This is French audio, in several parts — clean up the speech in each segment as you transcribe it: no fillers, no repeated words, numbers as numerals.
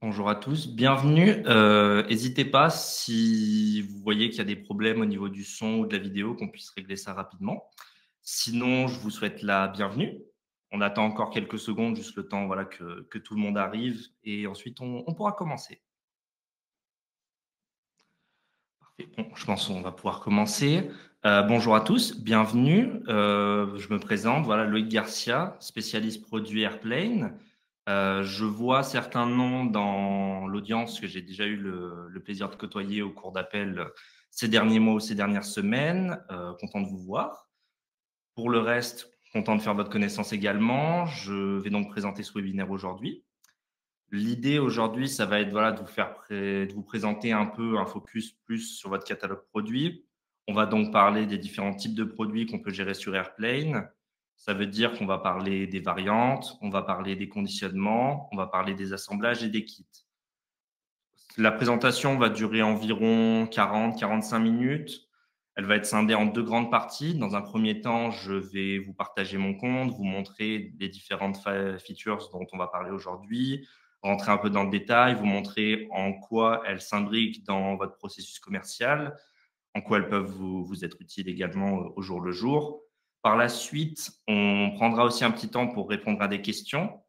Bonjour à tous, bienvenue. N'hésitez pas si vous voyez qu'il y a des problèmes au niveau du son ou de la vidéo, qu'on puisse régler ça rapidement. Sinon, je vous souhaite la bienvenue. On attend encore quelques secondes, juste le temps voilà, que tout le monde arrive et ensuite on pourra commencer. Parfait. Bon, je pense qu'on va pouvoir commencer. Bonjour à tous, bienvenue. Je me présente, voilà, Loïc Garcia, spécialiste produit Airplane. Je vois certains noms dans l'audience que j'ai déjà eu le plaisir de côtoyer au cours d'appel ces derniers mois ou ces dernières semaines. Content de vous voir. Pour le reste, content de faire votre connaissance également. Je vais donc présenter ce webinaire aujourd'hui. L'idée aujourd'hui, ça va être voilà, de vous présenter un peu un focus plus sur votre catalogue produit. On va donc parler des différents types de produits qu'on peut gérer sur Airplane. Ça veut dire qu'on va parler des variantes, on va parler des conditionnements, on va parler des assemblages et des kits. La présentation va durer environ 40-45 minutes. Elle va être scindée en deux grandes parties. Dans un premier temps, je vais vous partager mon compte, vous montrer les différentes features dont on va parler aujourd'hui, rentrer un peu dans le détail, vous montrer en quoi elles s'imbriquent dans votre processus commercial, en quoi elles peuvent vous être utiles également au jour le jour. Par la suite, on prendra aussi un petit temps pour répondre à des questions.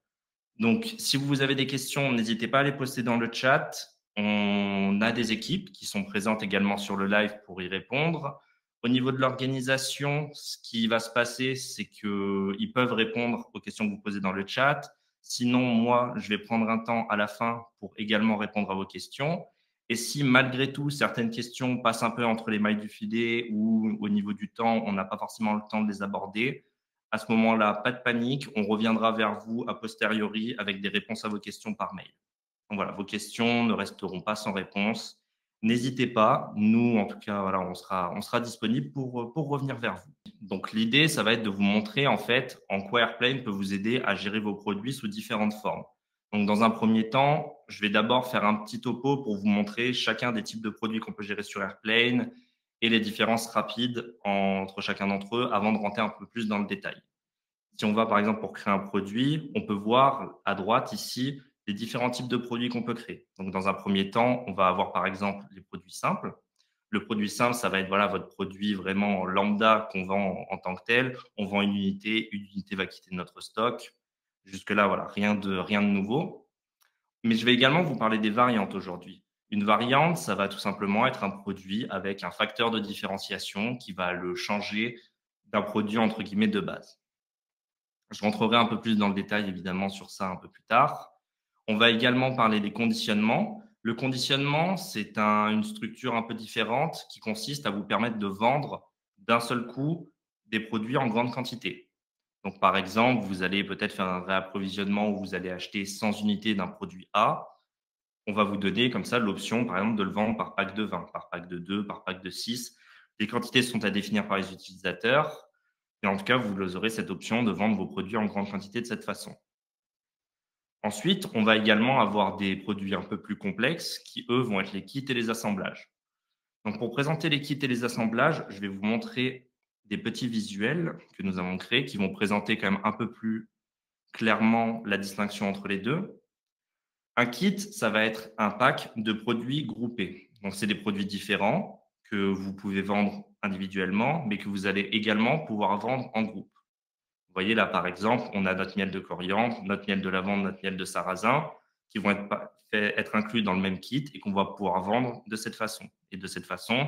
Donc, si vous avez des questions, n'hésitez pas à les poster dans le chat. On a des équipes qui sont présentes également sur le live pour y répondre. Au niveau de l'organisation, ce qui va se passer, c'est qu'ils peuvent répondre aux questions que vous posez dans le chat. Sinon, moi, je vais prendre un temps à la fin pour également répondre à vos questions. Et si malgré tout, certaines questions passent un peu entre les mailles du filet ou au niveau du temps, on n'a pas forcément le temps de les aborder, à ce moment-là, pas de panique, on reviendra vers vous a posteriori avec des réponses à vos questions par mail. Donc voilà, vos questions ne resteront pas sans réponse. N'hésitez pas, nous en tout cas, voilà, on sera disponible pour revenir vers vous. Donc l'idée, ça va être de vous montrer en fait en quoi Airplane peut vous aider à gérer vos produits sous différentes formes. Donc dans un premier temps, je vais d'abord faire un petit topo pour vous montrer chacun des types de produits qu'on peut gérer sur Airplane et les différences rapides entre chacun d'entre eux avant de rentrer un peu plus dans le détail. Si on va par exemple pour créer un produit, on peut voir à droite ici les différents types de produits qu'on peut créer. Donc dans un premier temps, on va avoir par exemple les produits simples. Le produit simple, ça va être voilà, votre produit vraiment lambda qu'on vend en tant que tel. On vend une unité va quitter notre stock. Jusque-là, voilà, rien de nouveau. Mais je vais également vous parler des variantes aujourd'hui. Une variante, ça va tout simplement être un produit avec un facteur de différenciation qui va le changer d'un produit entre guillemets de base. Je rentrerai un peu plus dans le détail, évidemment, sur ça un peu plus tard. On va également parler des conditionnements. Le conditionnement, c'est une structure un peu différente qui consiste à vous permettre de vendre d'un seul coup des produits en grande quantité. Donc, par exemple, vous allez peut-être faire un réapprovisionnement où vous allez acheter 100 unités d'un produit A. On va vous donner comme ça l'option, par exemple, de le vendre par pack de 20, par pack de 2, par pack de 6. Les quantités sont à définir par les utilisateurs. Et en tout cas, vous aurez cette option de vendre vos produits en grande quantité de cette façon. Ensuite, on va également avoir des produits un peu plus complexes qui, eux, vont être les kits et les assemblages. Donc, pour présenter les kits et les assemblages, je vais vous montrer des petits visuels que nous avons créés qui vont présenter quand même un peu plus clairement la distinction entre les deux. Un kit, ça va être un pack de produits groupés. Donc, c'est des produits différents que vous pouvez vendre individuellement, mais que vous allez également pouvoir vendre en groupe. Vous voyez là, par exemple, on a notre miel de coriandre, notre miel de lavande, notre miel de sarrasin, qui vont être inclus dans le même kit et qu'on va pouvoir vendre de cette façon. Et de cette façon,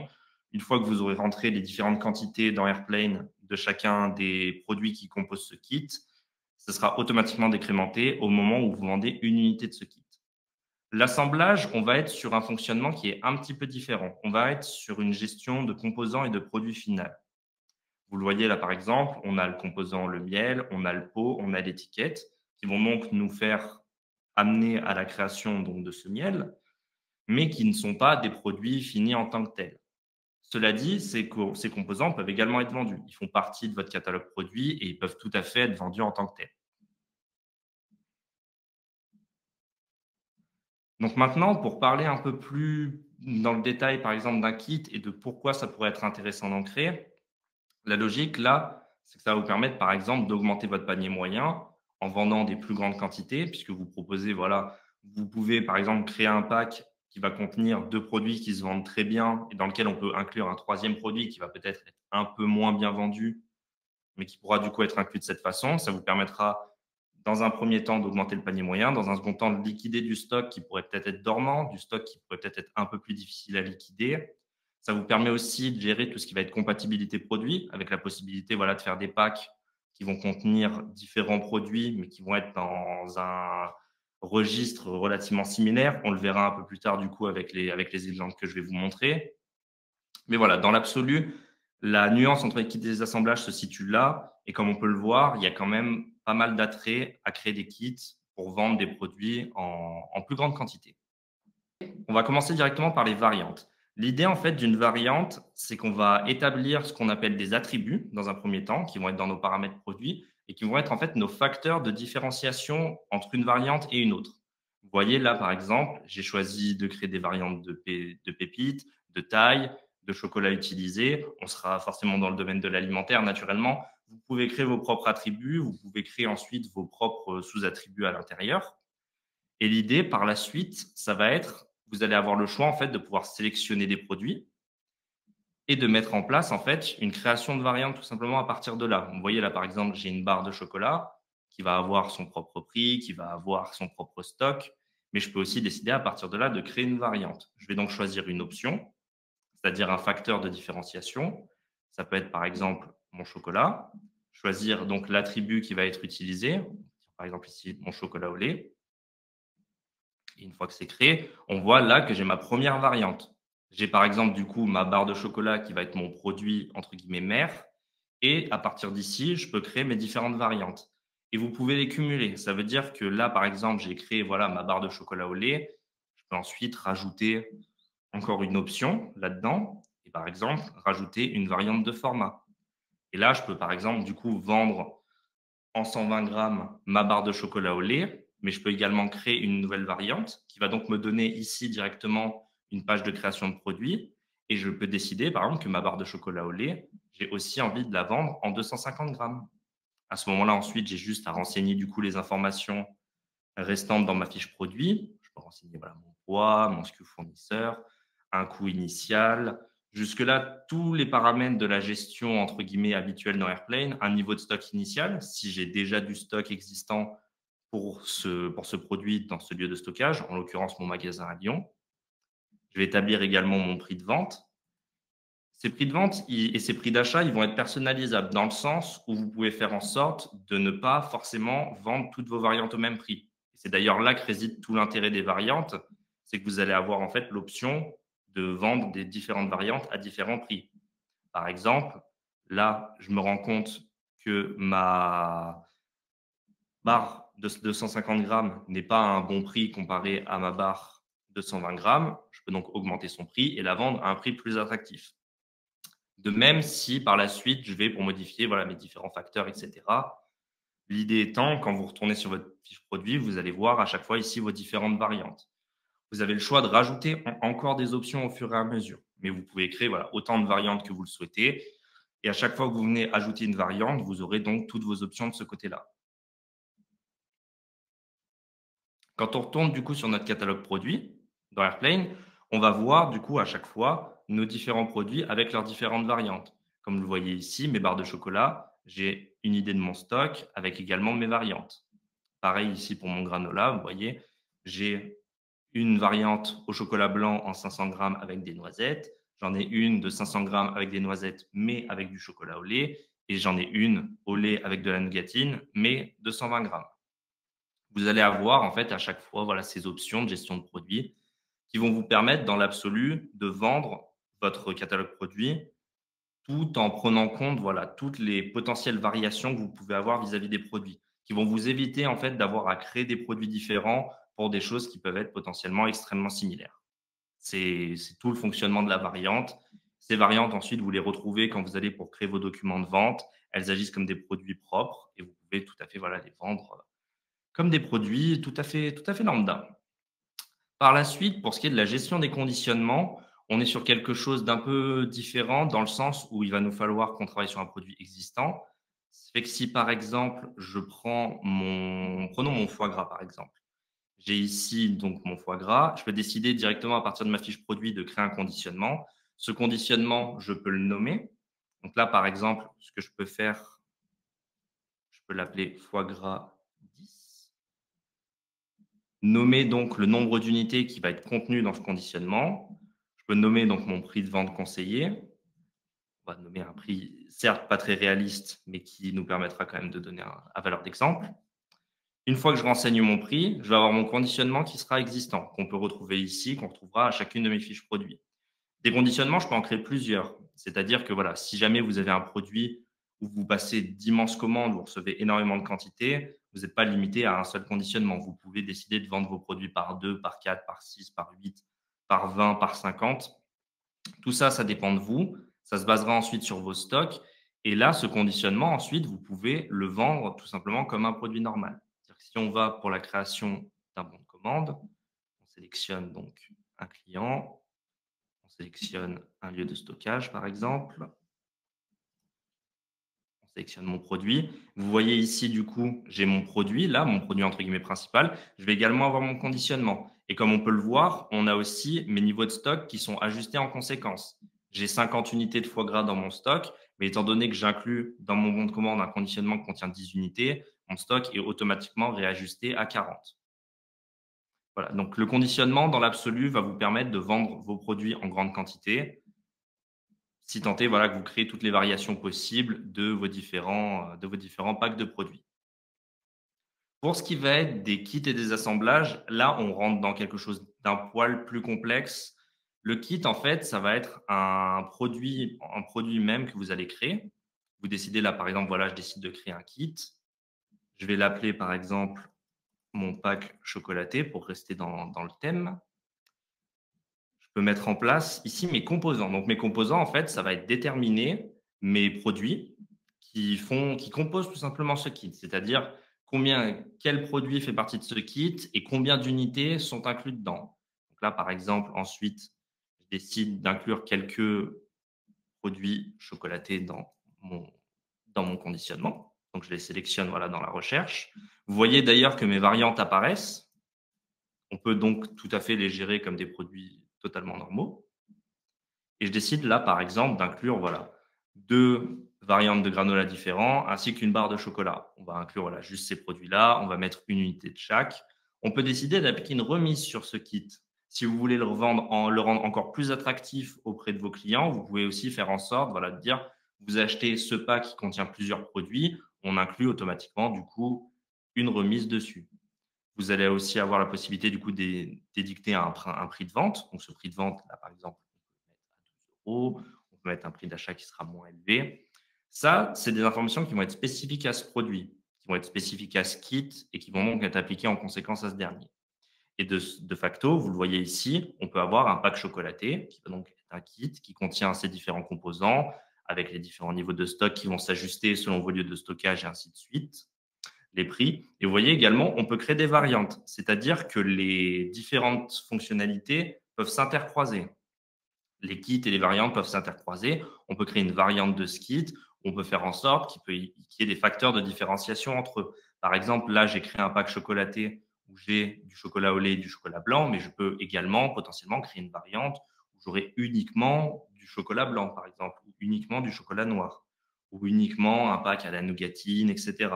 une fois que vous aurez rentré les différentes quantités dans Airplane de chacun des produits qui composent ce kit, ce sera automatiquement décrémenté au moment où vous vendez une unité de ce kit. L'assemblage, on va être sur un fonctionnement qui est un petit peu différent. On va être sur une gestion de composants et de produits finaux. Vous le voyez là, par exemple, on a le composant le miel, on a le pot, on a l'étiquette, qui vont donc nous faire amener à la création donc, de ce miel, mais qui ne sont pas des produits finis en tant que tels. Cela dit, ces composants peuvent également être vendus. Ils font partie de votre catalogue produit et ils peuvent tout à fait être vendus en tant que tels. Donc maintenant, pour parler un peu plus dans le détail, par exemple, d'un kit et de pourquoi ça pourrait être intéressant d'en créer, la logique, là, c'est que ça va vous permettre, par exemple, d'augmenter votre panier moyen en vendant des plus grandes quantités, puisque vous proposez voilà, Vous pouvez, par exemple, créer un pack qui va contenir 2 produits qui se vendent très bien et dans lequel on peut inclure un troisième produit qui va peut-être être un peu moins bien vendu, mais qui pourra du coup être inclus de cette façon. Ça vous permettra, dans un premier temps, d'augmenter le panier moyen, dans un second temps, de liquider du stock qui pourrait peut-être être dormant, du stock qui pourrait peut-être être un peu plus difficile à liquider. Ça vous permet aussi de gérer tout ce qui va être compatibilité produit, avec la possibilité voilà, de faire des packs qui vont contenir différents produits, mais qui vont être dans un registre relativement similaire. On le verra un peu plus tard du coup avec les exemples que je vais vous montrer. Mais voilà, dans l'absolu, la nuance entre les kits et les assemblages se situe là. Et comme on peut le voir, il y a quand même pas mal d'attrait à créer des kits pour vendre des produits en plus grande quantité. On va commencer directement par les variantes. L'idée en fait d'une variante, c'est qu'on va établir ce qu'on appelle des attributs dans un premier temps, qui vont être dans nos paramètres produits et qui vont être en fait nos facteurs de différenciation entre une variante et une autre. Vous voyez là par exemple, j'ai choisi de créer des variantes de pépites, de taille, de chocolat utilisé. On sera forcément dans le domaine de l'alimentaire naturellement. Vous pouvez créer vos propres attributs, vous pouvez créer ensuite vos propres sous-attributs à l'intérieur. Et l'idée, par la suite, ça va être, vous allez avoir le choix en fait de pouvoir sélectionner des produits et de mettre en place en fait une création de variantes tout simplement à partir de là. Vous voyez là, par exemple, j'ai une barre de chocolat qui va avoir son propre prix, qui va avoir son propre stock, mais je peux aussi décider à partir de là de créer une variante. Je vais donc choisir une option, c'est-à-dire un facteur de différenciation. Ça peut être par exemple mon chocolat, choisir donc l'attribut qui va être utilisé, par exemple ici mon chocolat au lait. Et une fois que c'est créé, on voit là que j'ai ma première variante. J'ai par exemple du coup ma barre de chocolat qui va être mon produit entre guillemets mère. Et à partir d'ici, je peux créer mes différentes variantes. Et vous pouvez les cumuler. Ça veut dire que là, par exemple, j'ai créé voilà, ma barre de chocolat au lait. Je peux ensuite rajouter encore une option là-dedans. Et par exemple, rajouter une variante de format. Et là, je peux par exemple du coup vendre en 120 grammes ma barre de chocolat au lait, mais je peux également créer une nouvelle variante qui va donc me donner ici directement une page de création de produit. Et je peux décider, par exemple, que ma barre de chocolat au lait, j'ai aussi envie de la vendre en 250 grammes. À ce moment-là, ensuite, j'ai juste à renseigner du coup les informations restantes dans ma fiche produit. Je peux renseigner voilà, mon poids, mon SKU fournisseur, un coût initial. Jusque-là, tous les paramètres de la gestion entre guillemets habituelle dans Airplane, un niveau de stock initial, si j'ai déjà du stock existant pour ce produit dans ce lieu de stockage, en l'occurrence mon magasin à Lyon. Je vais établir également mon prix de vente. Ces prix de vente et ces prix d'achat, ils vont être personnalisables dans le sens où vous pouvez faire en sorte de ne pas forcément vendre toutes vos variantes au même prix. C'est d'ailleurs là que réside tout l'intérêt des variantes, c'est que vous allez avoir en fait l'option de vendre des différentes variantes à différents prix. Par exemple, là, je me rends compte que ma barre de 250 grammes n'est pas à un bon prix comparé à ma barre de 120 grammes. Je peux donc augmenter son prix et la vendre à un prix plus attractif. De même, si par la suite, je vais pour modifier voilà, mes différents facteurs, etc. L'idée étant, quand vous retournez sur votre fiche produit, vous allez voir à chaque fois ici vos différentes variantes. Vous avez le choix de rajouter encore des options au fur et à mesure. Mais vous pouvez créer voilà, autant de variantes que vous le souhaitez. Et à chaque fois que vous venez ajouter une variante, vous aurez donc toutes vos options de ce côté-là. Quand on retourne du coup sur notre catalogue produit dans Airplane, on va voir du coup à chaque fois nos différents produits avec leurs différentes variantes. Comme vous le voyez ici, mes barres de chocolat, j'ai une idée de mon stock avec également mes variantes. Pareil ici pour mon granola, vous voyez, j'ai une variante au chocolat blanc en 500 grammes avec des noisettes. J'en ai une de 500 grammes avec des noisettes, mais avec du chocolat au lait. Et j'en ai une au lait avec de la nougatine, mais de 120 grammes. Vous allez avoir en fait à chaque fois voilà, ces options de gestion de produits qui vont vous permettre dans l'absolu de vendre votre catalogue produit tout en prenant compte voilà, toutes les potentielles variations que vous pouvez avoir vis-à-vis des produits, qui vont vous éviter en fait d'avoir à créer des produits différents pour des choses qui peuvent être potentiellement extrêmement similaires. C'est tout le fonctionnement de la variante. Ces variantes, ensuite, vous les retrouvez quand vous allez pour créer vos documents de vente. Elles agissent comme des produits propres et vous pouvez tout à fait voilà, les vendre comme des produits tout à fait lambda. Par la suite, pour ce qui est de la gestion des conditionnements, on est sur quelque chose d'un peu différent dans le sens où il va nous falloir qu'on travaille sur un produit existant. Ça fait que si, par exemple, prenons mon foie gras, par exemple. J'ai ici donc mon foie gras. Je peux décider directement à partir de ma fiche produit de créer un conditionnement. Ce conditionnement, je peux le nommer. Donc là, par exemple, ce que je peux faire, je peux l'appeler foie gras 10. Nommer donc le nombre d'unités qui va être contenu dans ce conditionnement. Je peux nommer donc mon prix de vente conseillé. On va nommer un prix, certes pas très réaliste, mais qui nous permettra quand même de donner à valeur d'exemple. Une fois que je renseigne mon prix, je vais avoir mon conditionnement qui sera existant, qu'on peut retrouver ici, qu'on retrouvera à chacune de mes fiches produits. Des conditionnements, je peux en créer plusieurs. C'est-à-dire que voilà, si jamais vous avez un produit où vous passez d'immenses commandes, vous recevez énormément de quantités, vous n'êtes pas limité à un seul conditionnement. Vous pouvez décider de vendre vos produits par 2, par 4, par 6, par 8, par 20, par 50. Tout ça, ça dépend de vous. Ça se basera ensuite sur vos stocks. Et là, ce conditionnement, ensuite, vous pouvez le vendre tout simplement comme un produit normal. C'est-à-dire que si on va pour la création d'un bon de commande, on sélectionne donc un client, on sélectionne un lieu de stockage, par exemple. On sélectionne mon produit. Vous voyez ici, du coup, j'ai mon produit, là, mon produit entre guillemets principal. Je vais également avoir mon conditionnement. Et comme on peut le voir, on a aussi mes niveaux de stock qui sont ajustés en conséquence. J'ai 50 unités de foie gras dans mon stock, mais étant donné que j'inclus dans mon bon de commande un conditionnement qui contient 10 unités, mon stock est automatiquement réajusté à 40. Voilà. Donc, le conditionnement, dans l'absolu, va vous permettre de vendre vos produits en grande quantité, si tant est voilà, que vous créez toutes les variations possibles de vos différents packs de produits. Pour ce qui va être des kits et des assemblages, là, on rentre dans quelque chose d'un poil plus complexe. Le kit, en fait, ça va être un produit même que vous allez créer. Vous décidez là, par exemple, voilà, je décide de créer un kit. Je vais l'appeler, par exemple, mon pack chocolaté pour rester dans le thème. Je peux mettre en place ici mes composants. Donc mes composants, en fait, ça va être déterminer mes produits qui composent tout simplement ce kit. C'est-à-dire quel produit fait partie de ce kit et combien d'unités sont inclus dedans. Donc là, par exemple, ensuite, je décide d'inclure quelques produits chocolatés mon, dans mon conditionnement. Donc je les sélectionne voilà, dans la recherche. Vous voyez d'ailleurs que mes variantes apparaissent. On peut donc tout à fait les gérer comme des produits totalement normaux. Et je décide là, par exemple, d'inclure voilà, 2 variantes de granola différents ainsi qu'une barre de chocolat. On va inclure voilà, juste ces produits-là. On va mettre une unité de chaque. On peut décider d'appliquer une remise sur ce kit. Si vous voulez le rendre encore plus attractif auprès de vos clients, vous pouvez aussi faire en sorte voilà, de dire vous achetez ce pack qui contient plusieurs produits, on inclut automatiquement du coup une remise dessus. Vous allez aussi avoir la possibilité du coup d'édicter un prix de vente. Donc ce prix de vente, là par exemple, on peut mettre à 12 €, on peut mettre un prix d'achat qui sera moins élevé. Ça, c'est des informations qui vont être spécifiques à ce produit, qui vont être spécifiques à ce kit et qui vont donc être appliquées en conséquence à ce dernier. Et de facto, vous le voyez ici, on peut avoir un pack chocolaté qui va donc être un kit qui contient ces différents composants avec les différents niveaux de stock qui vont s'ajuster selon vos lieux de stockage et ainsi de suite, les prix. Et vous voyez également, on peut créer des variantes, c'est-à-dire que les différentes fonctionnalités peuvent s'intercroiser. Les kits et les variantes peuvent s'intercroiser. On peut créer une variante de ce kit. On peut faire en sorte qu'il y ait des facteurs de différenciation entre eux. Par exemple, là, j'ai créé un pack chocolaté où j'ai du chocolat au lait et du chocolat blanc, mais je peux également potentiellement créer une variante où j'aurai uniquement du chocolat blanc, par exemple, ou uniquement du chocolat noir, ou uniquement un pack à la nougatine, etc.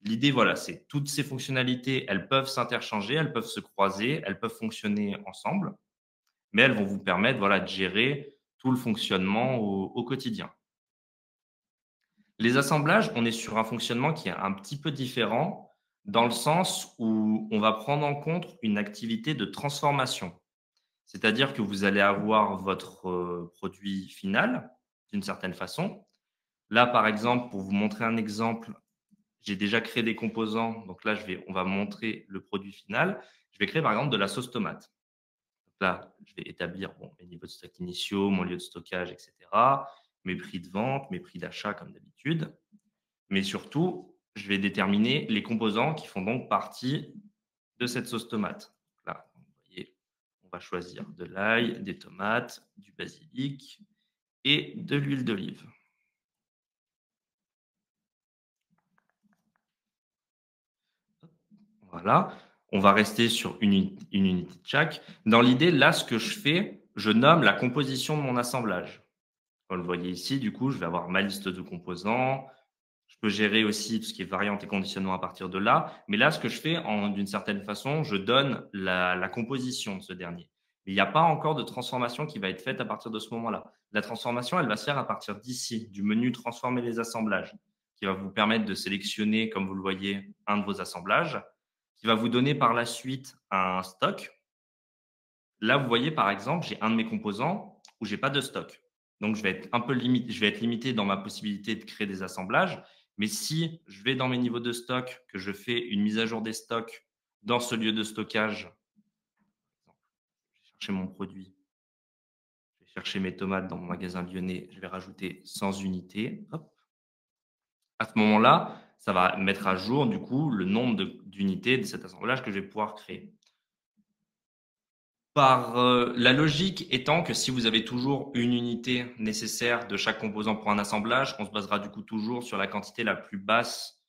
L'idée, voilà, c'est toutes ces fonctionnalités, elles peuvent s'interchanger, elles peuvent se croiser, elles peuvent fonctionner ensemble, mais elles vont vous permettre voilà, de gérer tout le fonctionnement au quotidien. Les assemblages, on est sur un fonctionnement qui est un petit peu différent dans le sens où on va prendre en compte une activité de transformation. C'est-à-dire que vous allez avoir votre produit final d'une certaine façon. Là, par exemple, pour vous montrer un exemple, j'ai déjà créé des composants. Donc là, on va montrer le produit final. Je vais créer par exemple de la sauce tomate. Là, je vais établir bon, mes niveaux de stock initiaux, mon lieu de stockage, etc., mes prix de vente, mes prix d'achat comme d'habitude. Mais surtout, je vais déterminer les composants qui font donc partie de cette sauce tomate. Là, vous voyez, on va choisir de l'ail, des tomates, du basilic et de l'huile d'olive. Voilà. On va rester sur une unité de chaque. Dans l'idée, là, ce que je fais, je nomme la composition de mon assemblage. Comme vous le voyez ici, du coup, je vais avoir ma liste de composants. Je peux gérer aussi tout ce qui est variante et conditionnement à partir de là. Mais là, ce que je fais, d'une certaine façon, je donne la composition de ce dernier. Mais il n'y a pas encore de transformation qui va être faite à partir de ce moment-là. La transformation, elle va se faire à partir d'ici, du menu transformer les assemblages, qui va vous permettre de sélectionner, comme vous le voyez, un de vos assemblages, qui va vous donner par la suite un stock. Là, vous voyez, par exemple, j'ai un de mes composants où j'ai pas de stock. Donc, je vais être un peu limité, je vais être limité dans ma possibilité de créer des assemblages. Mais si je vais dans mes niveaux de stock, que je fais une mise à jour des stocks dans ce lieu de stockage, je vais chercher mon produit, je vais chercher mes tomates dans mon magasin lyonnais, je vais rajouter 100 unités. Hop. À ce moment-là, ça va mettre à jour, du coup, le nombre d'unités de cet assemblage que je vais pouvoir créer. La logique étant que si vous avez toujours une unité nécessaire de chaque composant pour un assemblage, on se basera du coup toujours sur la quantité la plus basse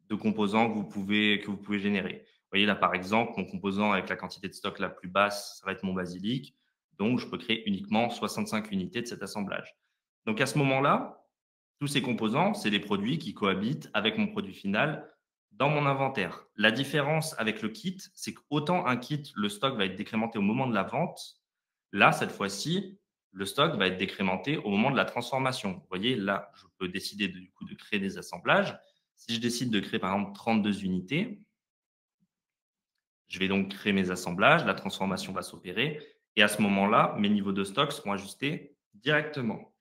de composants que vous pouvez générer. Vous voyez là, par exemple, mon composant avec la quantité de stock la plus basse, ça va être mon basilic. Donc, je peux créer uniquement 65 unités de cet assemblage. Donc, à ce moment-là, tous ces composants, c'est des produits qui cohabitent avec mon produit final dans mon inventaire. La différence avec le kit, c'est qu'autant un kit, le stock va être décrémenté au moment de la vente, là, cette fois-ci, le stock va être décrémenté au moment de la transformation. Vous voyez, là, je peux décider du coup de créer des assemblages. Si je décide de créer par exemple 32 unités, je vais donc créer mes assemblages, la transformation va s'opérer et à ce moment-là, mes niveaux de stock seront ajustés directement.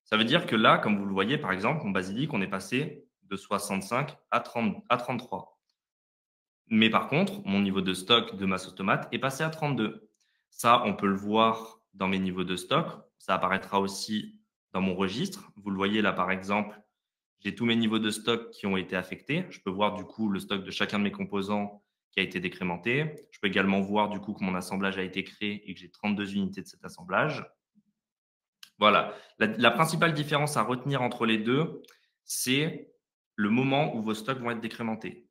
Ça veut dire que là, comme vous le voyez, par exemple, mon basilic, on est passé de 65 à 33. Mais par contre, mon niveau de stock de ma sauce tomate est passé à 32. Ça, on peut le voir dans mes niveaux de stock. Ça apparaîtra aussi dans mon registre. Vous le voyez là, par exemple, j'ai tous mes niveaux de stock qui ont été affectés. Je peux voir du coup le stock de chacun de mes composants qui a été décrémenté. Je peux également voir du coup que mon assemblage a été créé et que j'ai 32 unités de cet assemblage. Voilà. La principale différence à retenir entre les deux, c'est le moment où vos stocks vont être décrémentés.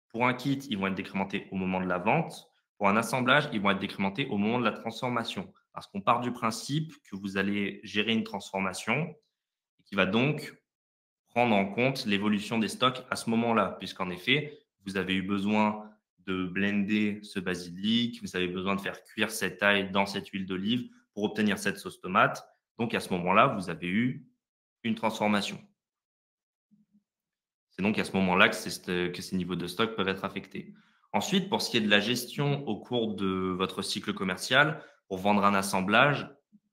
Pour un kit, ils vont être décrémentés au moment de la vente. Pour un assemblage, ils vont être décrémentés au moment de la transformation. Parce qu'on part du principe que vous allez gérer une transformation et qui va donc prendre en compte l'évolution des stocks à ce moment-là, puisqu'en effet, vous avez eu besoin de blender ce basilic, vous avez besoin de faire cuire cette ail dans cette huile d'olive pour obtenir cette sauce tomate. Donc, à ce moment-là, vous avez eu une transformation. C'est donc à ce moment-là que ces niveaux de stock peuvent être affectés. Ensuite, pour ce qui est de la gestion au cours de votre cycle commercial, pour vendre un assemblage,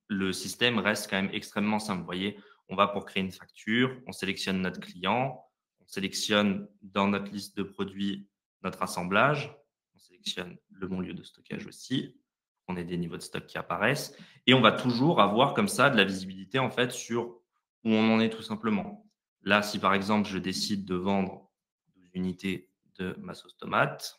le système reste quand même extrêmement simple. Vous voyez, on va pour créer une facture, on sélectionne notre client, on sélectionne dans notre liste de produits notre assemblage, on sélectionne le bon lieu de stockage aussi, on a des niveaux de stock qui apparaissent et on va toujours avoir comme ça de la visibilité en fait sur où on en est tout simplement. Là, si par exemple je décide de vendre 12 unités de ma sauce tomate,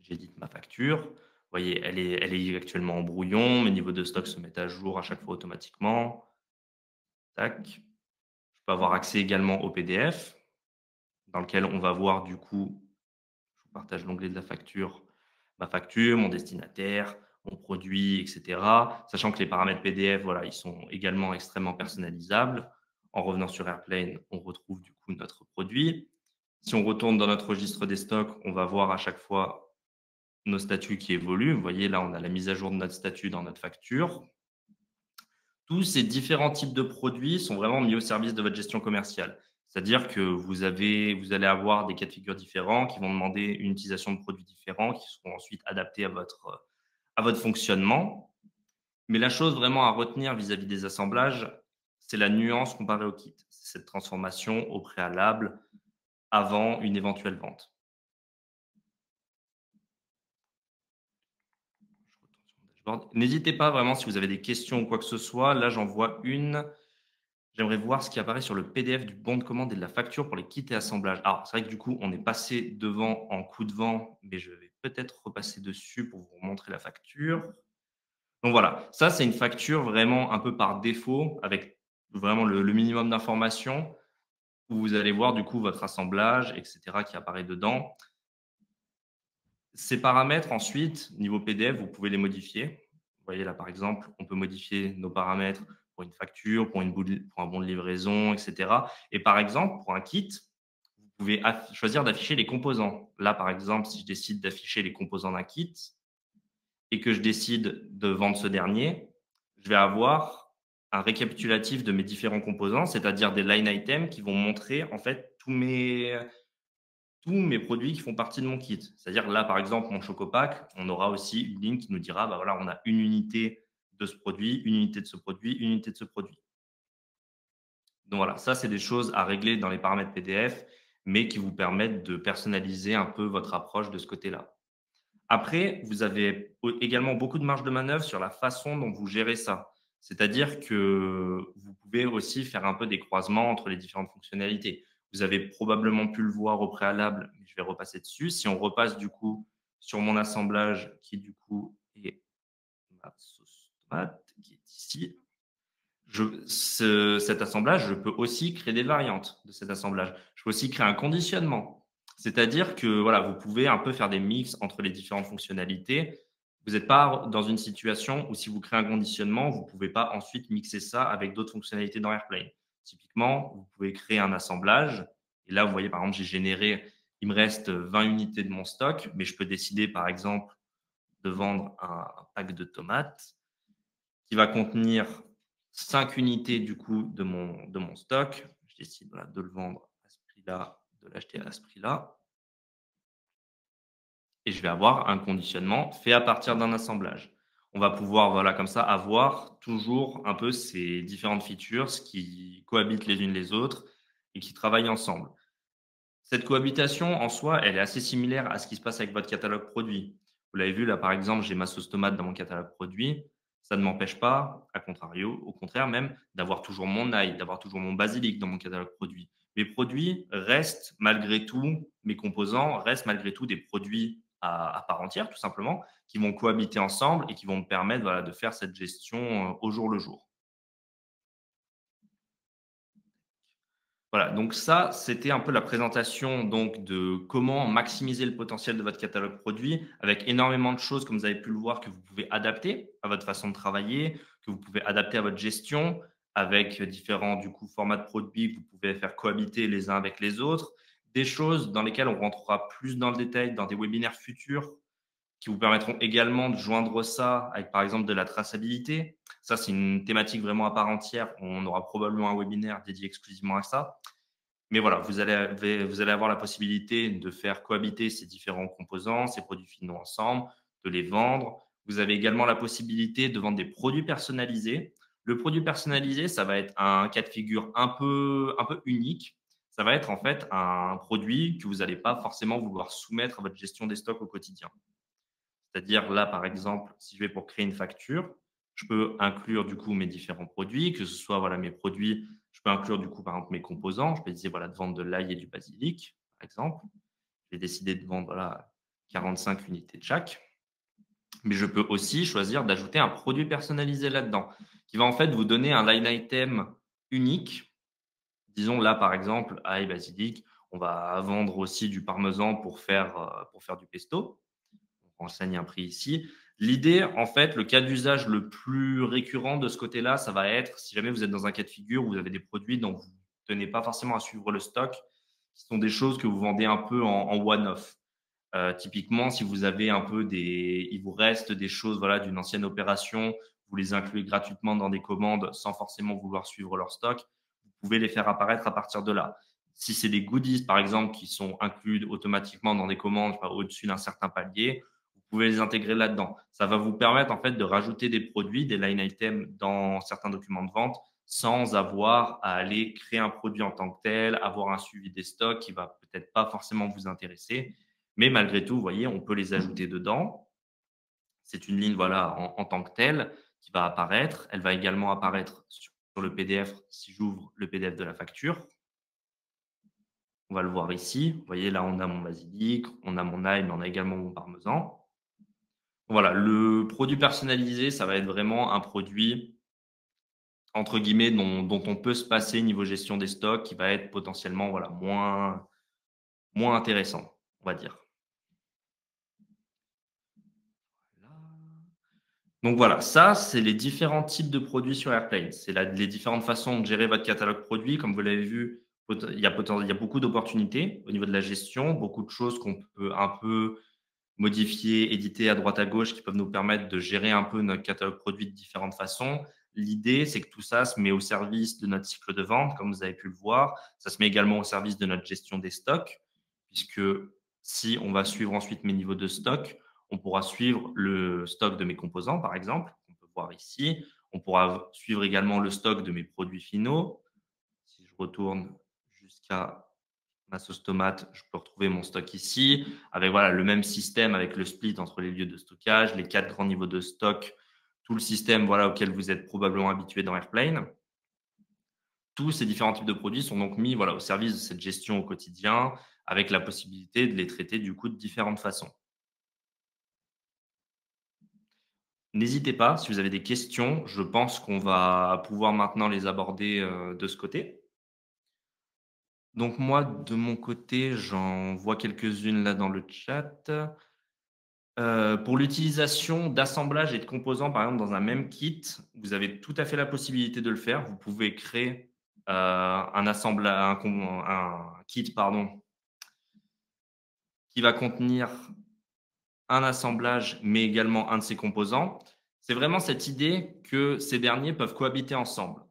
j'édite ma facture. Vous voyez, elle est actuellement en brouillon. Mes niveaux de stock se mettent à jour à chaque fois automatiquement. Tac. Je peux avoir accès également au PDF, dans lequel on va voir du coup, je vous partage l'onglet de la facture, ma facture, mon destinataire, mon produit, etc. Sachant que les paramètres PDF, voilà, ils sont également extrêmement personnalisables. En revenant sur Airplane, on retrouve du coup notre produit. Si on retourne dans notre registre des stocks, on va voir à chaque fois nos statuts qui évoluent. Vous voyez, là, on a la mise à jour de notre statut dans notre facture. Tous ces différents types de produits sont vraiment mis au service de votre gestion commerciale. C'est-à-dire que vous allez avoir des cas de figure différents qui vont demander une utilisation de produits différents qui seront ensuite adaptés à votre fonctionnement. Mais la chose vraiment à retenir vis-à-vis des assemblages, c'est la nuance comparée au kit. C'est cette transformation au préalable avant une éventuelle vente. N'hésitez pas vraiment si vous avez des questions ou quoi que ce soit. Là, j'en vois une. J'aimerais voir ce qui apparaît sur le PDF du bon de commande et de la facture pour les kits et assemblages. Alors, c'est vrai que du coup, on est passé devant en coup de vent, mais je vais peut-être repasser dessus pour vous montrer la facture. Donc voilà, ça, c'est une facture vraiment un peu par défaut avec vraiment le minimum d'informations où vous allez voir du coup votre assemblage, etc., qui apparaît dedans. Ces paramètres ensuite, niveau PDF, vous pouvez les modifier. Vous voyez là, par exemple, on peut modifier nos paramètres pour une facture, pour un bon de livraison, et cetera. Et par exemple, pour un kit, vous pouvez choisir d'afficher les composants. Là, par exemple, si je décide d'afficher les composants d'un kit et que je décide de vendre ce dernier, je vais avoir un récapitulatif de mes différents composants, c'est-à-dire des line items qui vont montrer en fait tous mes produits qui font partie de mon kit. C'est-à-dire là, par exemple, mon Chocopack, on aura aussi une ligne qui nous dira, bah voilà, on a une unité de ce produit, une unité de ce produit, une unité de ce produit. Donc voilà, ça, c'est des choses à régler dans les paramètres PDF, mais qui vous permettent de personnaliser un peu votre approche de ce côté-là. Après, vous avez également beaucoup de marge de manœuvre sur la façon dont vous gérez ça. C'est-à-dire que vous pouvez aussi faire un peu des croisements entre les différentes fonctionnalités. Vous avez probablement pu le voir au préalable, mais je vais repasser dessus. Si on repasse du coup sur mon assemblage qui du coup est ma sauce tomate qui est ici, cet assemblage, je peux aussi créer des variantes de cet assemblage. Je peux aussi créer un conditionnement. C'est-à-dire que voilà, vous pouvez un peu faire des mix entre les différentes fonctionnalités. Vous n'êtes pas dans une situation où si vous créez un conditionnement, vous ne pouvez pas ensuite mixer ça avec d'autres fonctionnalités dans Airplane. Typiquement, vous pouvez créer un assemblage. Et là, vous voyez, par exemple, j'ai généré, il me reste 20 unités de mon stock, mais je peux décider, par exemple, de vendre un pack de tomates qui va contenir 5 unités du coup de mon stock. Je décide voilà, de le vendre à ce prix-là, de l'acheter à ce prix-là. Et je vais avoir un conditionnement fait à partir d'un assemblage. On va pouvoir, voilà, comme ça, avoir toujours un peu ces différentes features qui cohabitent les unes les autres et qui travaillent ensemble. Cette cohabitation, en soi, elle est assez similaire à ce qui se passe avec votre catalogue produit. Vous l'avez vu, là, par exemple, j'ai ma sauce tomate dans mon catalogue produit. Ça ne m'empêche pas, à contrario, au contraire même, d'avoir toujours mon ail, d'avoir toujours mon basilic dans mon catalogue produit. Mes produits restent malgré tout, mes composants restent malgré tout des produits à part entière, tout simplement, qui vont cohabiter ensemble et qui vont me permettre voilà, de faire cette gestion au jour le jour. Voilà, donc ça, c'était un peu la présentation donc de comment maximiser le potentiel de votre catalogue produit avec énormément de choses, comme vous avez pu le voir, que vous pouvez adapter à votre façon de travailler, que vous pouvez adapter à votre gestion avec différents du coup, formats de produits que vous pouvez faire cohabiter les uns avec les autres. Des choses dans lesquelles on rentrera plus dans le détail dans des webinaires futurs qui vous permettront également de joindre ça avec, par exemple, de la traçabilité. Ça, c'est une thématique vraiment à part entière. On aura probablement un webinaire dédié exclusivement à ça. Mais voilà, vous allez avoir la possibilité de faire cohabiter ces différents composants, ces produits finaux ensemble, de les vendre. Vous avez également la possibilité de vendre des produits personnalisés. Le produit personnalisé, ça va être un cas de figure un peu unique. Ça va être en fait un produit que vous n'allez pas forcément vouloir soumettre à votre gestion des stocks au quotidien. C'est-à-dire là, par exemple, si je vais pour créer une facture, je peux inclure du coup mes différents produits, que ce soit voilà, mes produits, je peux inclure du coup par exemple mes composants. Je peux décider voilà, de vendre de l'ail et du basilic, par exemple. Je vais décider de vendre voilà, 45 unités de chaque. Mais je peux aussi choisir d'ajouter un produit personnalisé là-dedans, qui va en fait vous donner un line item unique. Disons là, par exemple, ail, basilic, on va vendre aussi du parmesan pour faire du pesto. On renseigne un prix ici. L'idée, en fait, le cas d'usage le plus récurrent de ce côté-là, ça va être si jamais vous êtes dans un cas de figure où vous avez des produits dont vous ne tenez pas forcément à suivre le stock, qui sont des choses que vous vendez un peu en one-off. Typiquement, si vous avez un peu il vous reste des choses voilà, d'une ancienne opération, vous les incluez gratuitement dans des commandes sans forcément vouloir suivre leur stock, vous pouvez les faire apparaître à partir de là. Si c'est des goodies, par exemple, qui sont inclus automatiquement dans des commandes au-dessus d'un certain palier, vous pouvez les intégrer là-dedans. Ça va vous permettre en fait de rajouter des produits, des line items dans certains documents de vente sans avoir à aller créer un produit en tant que tel, avoir un suivi des stocks qui va peut-être pas forcément vous intéresser. Mais malgré tout, vous voyez, on peut les ajouter dedans. C'est une ligne voilà, en tant que telle qui va apparaître. Elle va également apparaître sur le PDF si j'ouvre le PDF de la facture. On va le voir ici. Vous voyez, là, on a mon basilic, on a mon ail, mais on a également mon parmesan. Voilà, le produit personnalisé, ça va être vraiment un produit, entre guillemets, dont on peut se passer niveau gestion des stocks, qui va être potentiellement voilà, moins intéressant, on va dire. Donc voilà, ça, c'est les différents types de produits sur Airplane. C'est les différentes façons de gérer votre catalogue produit. Comme vous l'avez vu, il y a beaucoup d'opportunités au niveau de la gestion, beaucoup de choses qu'on peut un peu modifier, éditer à droite à gauche qui peuvent nous permettre de gérer un peu notre catalogue produit de différentes façons. L'idée, c'est que tout ça se met au service de notre cycle de vente, comme vous avez pu le voir. Ça se met également au service de notre gestion des stocks, puisque si on va suivre ensuite mes niveaux de stock, on pourra suivre le stock de mes composants, par exemple, on peut voir ici. On pourra suivre également le stock de mes produits finaux. Si je retourne jusqu'à ma sauce tomate, je peux retrouver mon stock ici, avec voilà, le même système avec le split entre les lieux de stockage, les 4 grands niveaux de stock, tout le système voilà, auquel vous êtes probablement habitué dans Airplane. Tous ces différents types de produits sont donc mis voilà, au service de cette gestion au quotidien, avec la possibilité de les traiter du coup de différentes façons. N'hésitez pas, si vous avez des questions, je pense qu'on va pouvoir maintenant les aborder de ce côté. Donc moi, de mon côté, j'en vois quelques-unes là dans le chat. Pour l'utilisation d'assemblage et de composants, par exemple, dans un même kit, vous avez tout à fait la possibilité de le faire. Vous pouvez créer, un kit, pardon, qui va contenir un assemblage, mais également un de ses composants. C'est vraiment cette idée que ces derniers peuvent cohabiter ensemble.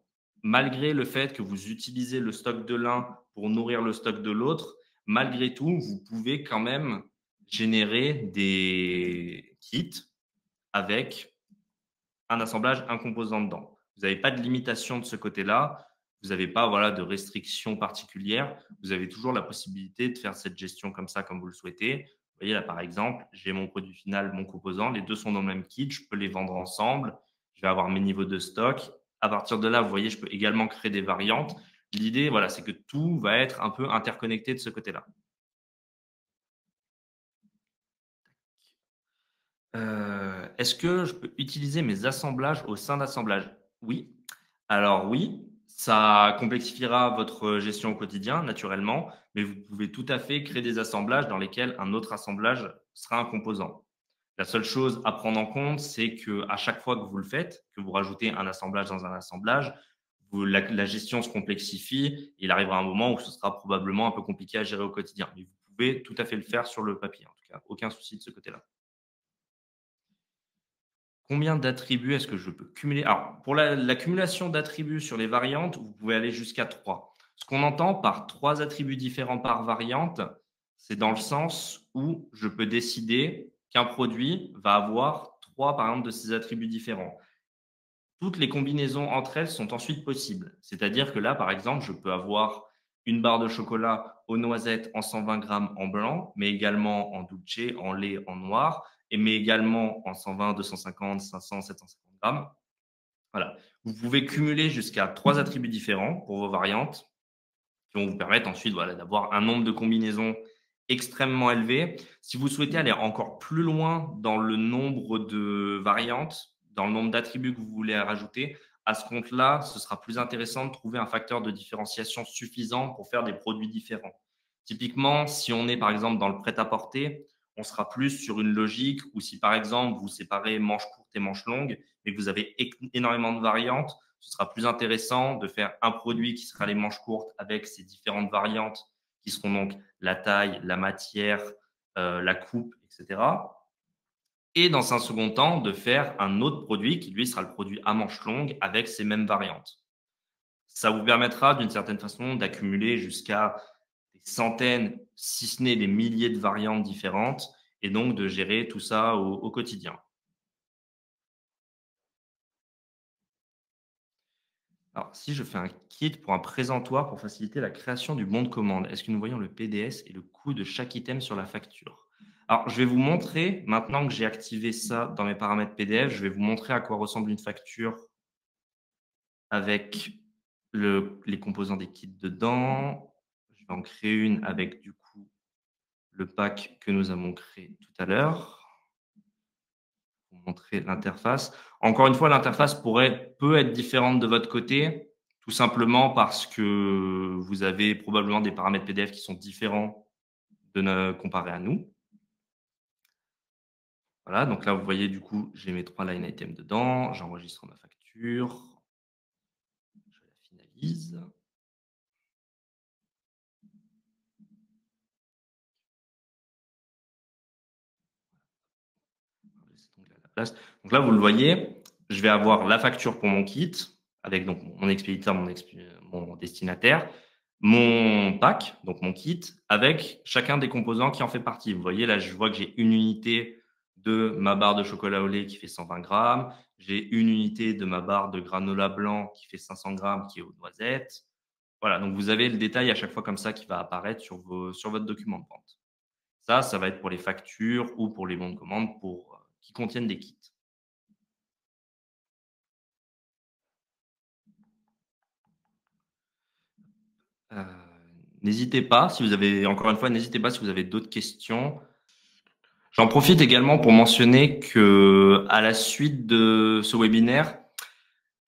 Malgré le fait que vous utilisez le stock de l'un pour nourrir le stock de l'autre, malgré tout, vous pouvez quand même générer des kits avec un assemblage, un composant dedans. Vous n'avez pas de limitation de ce côté-là. Vous n'avez pas voilà, de restrictions particulières. Vous avez toujours la possibilité de faire cette gestion comme ça, comme vous le souhaitez. Vous voyez là, par exemple, j'ai mon produit final, mon composant. Les deux sont dans le même kit. Je peux les vendre ensemble. Je vais avoir mes niveaux de stock. À partir de là, vous voyez, je peux également créer des variantes. L'idée, voilà, c'est que tout va être un peu interconnecté de ce côté-là. Est-ce que je peux utiliser mes assemblages au sein d'assemblages? Oui. Alors oui, ça complexifiera votre gestion au quotidien, naturellement, mais vous pouvez tout à fait créer des assemblages dans lesquels un autre assemblage sera un composant. La seule chose à prendre en compte, c'est qu'à chaque fois que vous le faites, que vous rajoutez un assemblage dans un assemblage, la gestion se complexifie. Il arrivera un moment où ce sera probablement un peu compliqué à gérer au quotidien. Mais vous pouvez tout à fait le faire sur le papier, en tout cas. Aucun souci de ce côté-là. Combien d'attributs est-ce que je peux cumuler? Alors, pour l'accumulation d'attributs sur les variantes, vous pouvez aller jusqu'à 3. Ce qu'on entend par 3 attributs différents par variante, c'est dans le sens où je peux décider qu'un produit va avoir 3, par exemple, de ces attributs différents. Toutes les combinaisons entre elles sont ensuite possibles. C'est-à-dire que là, par exemple, je peux avoir une barre de chocolat aux noisettes en 120 grammes en blanc, mais également en dulce, en lait, en noir, mais également en 120, 250, 500, 750 grammes. Voilà. Vous pouvez cumuler jusqu'à 3 attributs différents pour vos variantes qui vont vous permettre ensuite voilà, d'avoir un nombre de combinaisons extrêmement élevé. Si vous souhaitez aller encore plus loin dans le nombre de variantes, dans le nombre d'attributs que vous voulez rajouter, à ce compte-là, ce sera plus intéressant de trouver un facteur de différenciation suffisant pour faire des produits différents. Typiquement, si on est par exemple dans le prêt-à-porter, on sera plus sur une logique où si par exemple vous séparez manches courtes et manches longues et que vous avez énormément de variantes, ce sera plus intéressant de faire un produit qui sera les manches courtes avec ces différentes variantes qui seront donc la taille, la matière, la coupe, etc. Et dans un second temps, de faire un autre produit qui, lui, sera le produit à manches longues avec ces mêmes variantes. Ça vous permettra d'une certaine façon d'accumuler jusqu'à des centaines, si ce n'est des milliers de variantes différentes, et donc de gérer tout ça au quotidien. Alors, si je fais un kit pour un présentoir pour faciliter la création du bon de commande, est-ce que nous voyons le PDS et le coût de chaque item sur la facture? Alors, je vais vous montrer, maintenant que j'ai activé ça dans mes paramètres PDF, je vais vous montrer à quoi ressemble une facture avec les composants des kits dedans. Je vais en créer une avec du coup le pack que nous avons créé tout à l'heure. Pour montrer l'interface. Encore une fois, l'interface peut être différente de votre côté, tout simplement parce que vous avez probablement des paramètres PDF qui sont différents comparés à nous. Voilà, donc là, vous voyez, du coup, j'ai mes 3 line items dedans. J'enregistre ma facture. Je la finalise. On va laisser donc là la place. Donc là, vous le voyez, je vais avoir la facture pour mon kit avec donc mon expéditeur, mon destinataire, mon pack, donc mon kit, avec chacun des composants qui en fait partie. Vous voyez, là, je vois que j'ai une unité de ma barre de chocolat au lait qui fait 120 grammes. J'ai une unité de ma barre de granola blanc qui fait 500 grammes qui est aux noisettes. Voilà, donc vous avez le détail à chaque fois comme ça qui va apparaître sur votre document de vente. Ça va être pour les factures ou pour les bons de commande qui contiennent des kits. Heu, n'hésitez pas si vous avez encore une fois, n'hésitez pas si vous avez d'autres questions. J'en profite également pour mentionner que à la suite de ce webinaire,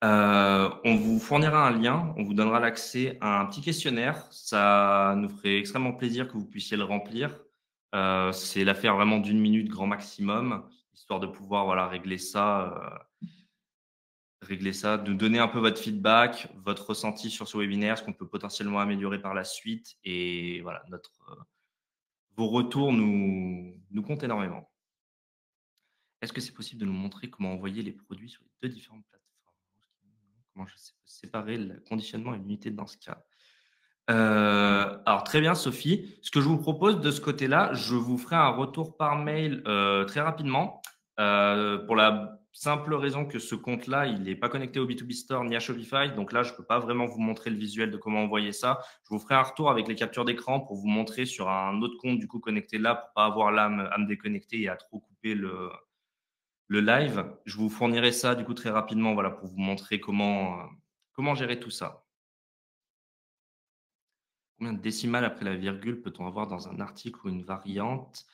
on vous fournira un lien, on vous donnera l'accès à un petit questionnaire. Ça nous ferait extrêmement plaisir que vous puissiez le remplir. C'est l'affaire vraiment d'1 minute grand maximum, histoire de pouvoir, voilà, régler ça, de donner un peu votre feedback, votre ressenti sur ce webinaire, ce qu'on peut potentiellement améliorer par la suite et voilà, vos retours nous comptent énormément. Est-ce que c'est possible de nous montrer comment envoyer les produits sur les 2 différentes plateformes? Comment je sais séparer le conditionnement et l'unité dans ce cas? Alors très bien Sophie. Ce que je vous propose de ce côté-là, je vous ferai un retour par mail, très rapidement, pour la simple raison que ce compte-là, il n'est pas connecté au B2B Store ni à Shopify. Donc là, je ne peux pas vraiment vous montrer le visuel de comment envoyer ça. Je vous ferai un retour avec les captures d'écran pour vous montrer sur un autre compte du coup connecté là pour pas avoir là à me déconnecter et à trop couper le live. Je vous fournirai ça du coup très rapidement, voilà, pour vous montrer comment gérer tout ça. Combien de décimales après la virgule peut-on avoir dans un article ou une variante?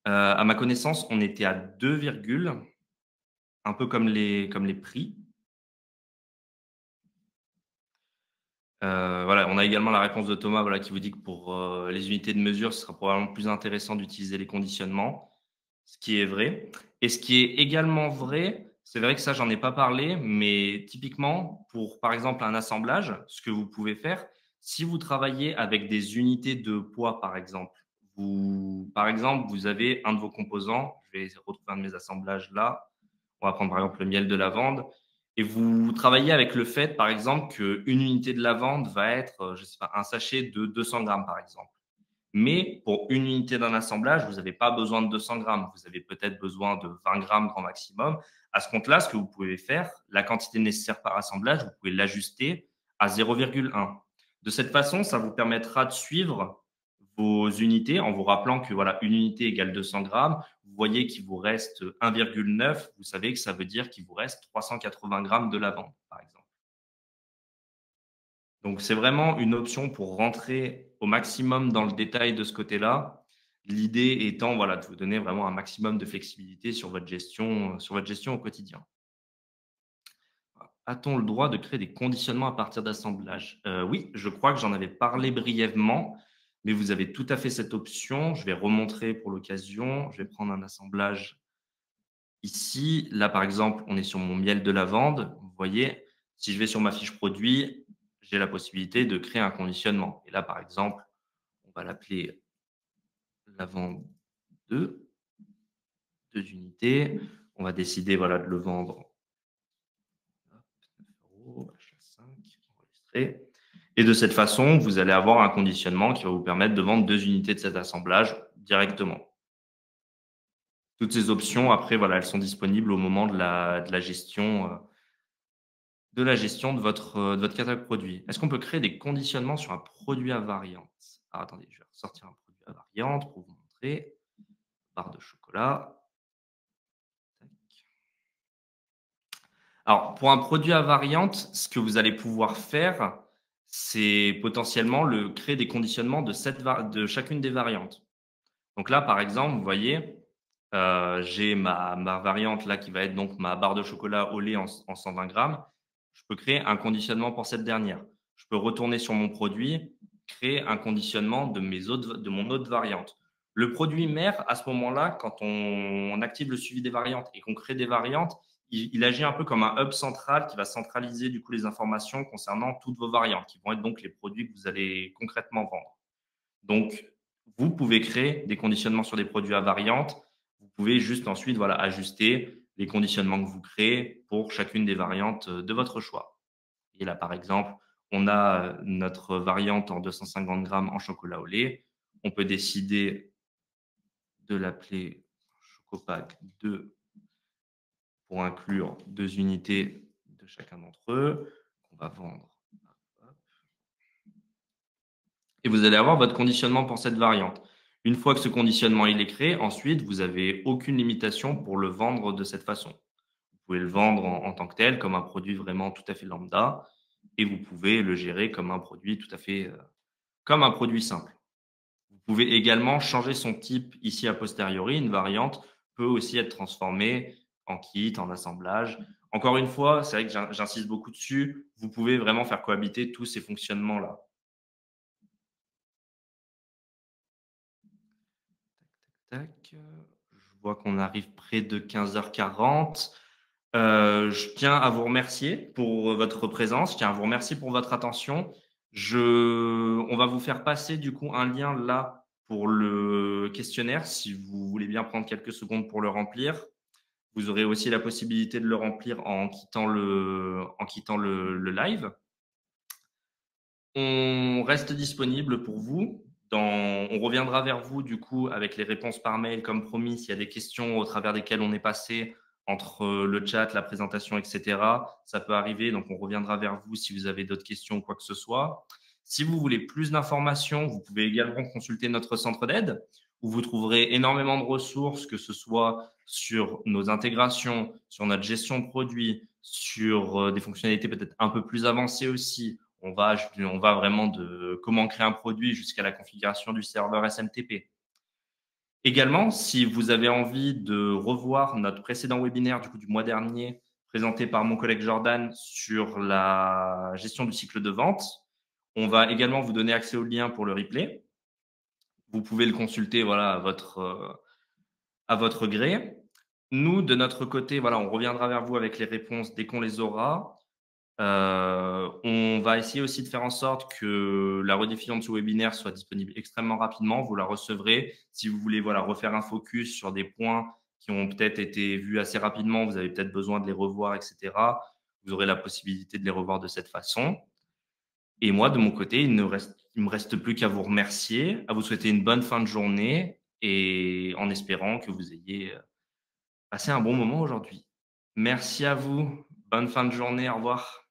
À ma connaissance, on était à 2 virgules, un peu comme les prix. Voilà, on a également la réponse de Thomas, voilà, qui vous dit que pour, les unités de mesure, ce sera probablement plus intéressant d'utiliser les conditionnements, ce qui est vrai et ce qui est également vrai, c'est vrai que ça, j'en ai pas parlé, mais typiquement pour, par exemple, un assemblage, ce que vous pouvez faire, si vous travaillez avec des unités de poids, par exemple, vous avez un de vos composants, je vais retrouver un de mes assemblages là, on va prendre par exemple le miel de lavande et vous travaillez avec le fait, par exemple, qu'une unité de lavande va être, je sais pas, un sachet de 200 grammes, par exemple. Mais pour une unité d'un assemblage, vous n'avez pas besoin de 200 grammes. Vous avez peut-être besoin de 20 grammes grand maximum. À ce compte-là, ce que vous pouvez faire, la quantité nécessaire par assemblage, vous pouvez l'ajuster à 0,1. De cette façon, ça vous permettra de suivre vos unités en vous rappelant que voilà, une unité égale 200 grammes. Vous voyez qu'il vous reste 1,9. Vous savez que ça veut dire qu'il vous reste 380 grammes de lavande, par exemple. Donc, c'est vraiment une option pour rentrer au maximum dans le détail de ce côté-là. L'idée étant, voilà, de vous donner vraiment un maximum de flexibilité sur votre gestion au quotidien. A-t-on le droit de créer des conditionnements à partir d'assemblages? Oui, je crois que j'en avais parlé brièvement, mais vous avez tout à fait cette option. Je vais remontrer pour l'occasion. Je vais prendre un assemblage ici. Là, par exemple, on est sur mon miel de lavande. Vous voyez, si je vais sur ma fiche produit, j'ai la possibilité de créer un conditionnement. Et là, par exemple, on va l'appeler lavande 2, 2 unités. On va décider, voilà, de le vendre. Hop, 9 €, achat 5, enregistré. Et de cette façon, vous allez avoir un conditionnement qui va vous permettre de vendre 2 unités de cet assemblage directement. Toutes ces options, après, voilà, elles sont disponibles au moment de la gestion de votre catalogue produit. Est-ce qu'on peut créer des conditionnements sur un produit à variante? Alors, attendez, je vais ressortir un produit à variante pour vous montrer. Barre de chocolat. Tac. Alors, pour un produit à variante, ce que vous allez pouvoir faire, c'est potentiellement créer des conditionnements de chacune des variantes. Donc là, par exemple, vous voyez, j'ai ma variante là qui va être donc ma barre de chocolat au lait en 120 grammes. Je peux créer un conditionnement pour cette dernière. Je peux retourner sur mon produit, créer un conditionnement de mon autre variante. Le produit mère, à ce moment-là, quand on active le suivi des variantes et qu'on crée des variantes, il agit un peu comme un hub central qui va centraliser du coup les informations concernant toutes vos variantes, qui vont être donc les produits que vous allez concrètement vendre. Donc, vous pouvez créer des conditionnements sur des produits à variantes. Vous pouvez juste ensuite voilà, ajuster les conditionnements que vous créez pour chacune des variantes de votre choix. Et là, par exemple, on a notre variante en 250 grammes en chocolat au lait. On peut décider de l'appeler Chocopack 2 pour inclure 2 unités de chacun d'entre eux qu'on va vendre. Et vous allez avoir votre conditionnement pour cette variante. Une fois que ce conditionnement il est créé, ensuite, vous n'avez aucune limitation pour le vendre de cette façon. Vous pouvez le vendre en tant que tel, comme un produit vraiment tout à fait lambda, et vous pouvez le gérer comme un produit tout à fait comme un produit simple. Vous pouvez également changer son type ici a posteriori. Une variante peut aussi être transformée en kit, en assemblage. Encore une fois, c'est vrai que j'insiste beaucoup dessus. Vous pouvez vraiment faire cohabiter tous ces fonctionnements-là. Tac, je vois qu'on arrive près de 15h40. Je tiens à vous remercier pour votre présence. Je tiens à vous remercier pour votre attention. On va vous faire passer du coup un lien là pour le questionnaire si vous voulez bien prendre quelques secondes pour le remplir. Vous aurez aussi la possibilité de le remplir en quittant le live. On reste disponible pour vous. On reviendra vers vous du coup avec les réponses par mail comme promis s'il y a des questions au travers desquelles on est passé entre le chat, la présentation, etc. Ça peut arriver, donc on reviendra vers vous si vous avez d'autres questions ou quoi que ce soit. Si vous voulez plus d'informations, vous pouvez également consulter notre centre d'aide où vous trouverez énormément de ressources, que ce soit sur nos intégrations, sur notre gestion de produits, sur des fonctionnalités peut-être un peu plus avancées aussi. On va vraiment de comment créer un produit jusqu'à la configuration du serveur SMTP. Également, si vous avez envie de revoir notre précédent webinaire du mois dernier, présenté par mon collègue Jordan sur la gestion du cycle de vente, on va également vous donner accès au lien pour le replay. Vous pouvez le consulter voilà, à votre gré. Nous, de notre côté, voilà, on reviendra vers vous avec les réponses dès qu'on les aura. On va essayer aussi de faire en sorte que la rediffusion de ce webinaire soit disponible extrêmement rapidement. Vous la recevrez. Si vous voulez voilà, refaire un focus sur des points qui ont peut-être été vus assez rapidement, vous avez peut-être besoin de les revoir, etc. Vous aurez la possibilité de les revoir de cette façon. Et moi, de mon côté, il me reste plus qu'à vous remercier, à vous souhaiter une bonne fin de journée et en espérant que vous ayez passé un bon moment aujourd'hui. Merci à vous. Bonne fin de journée. Au revoir.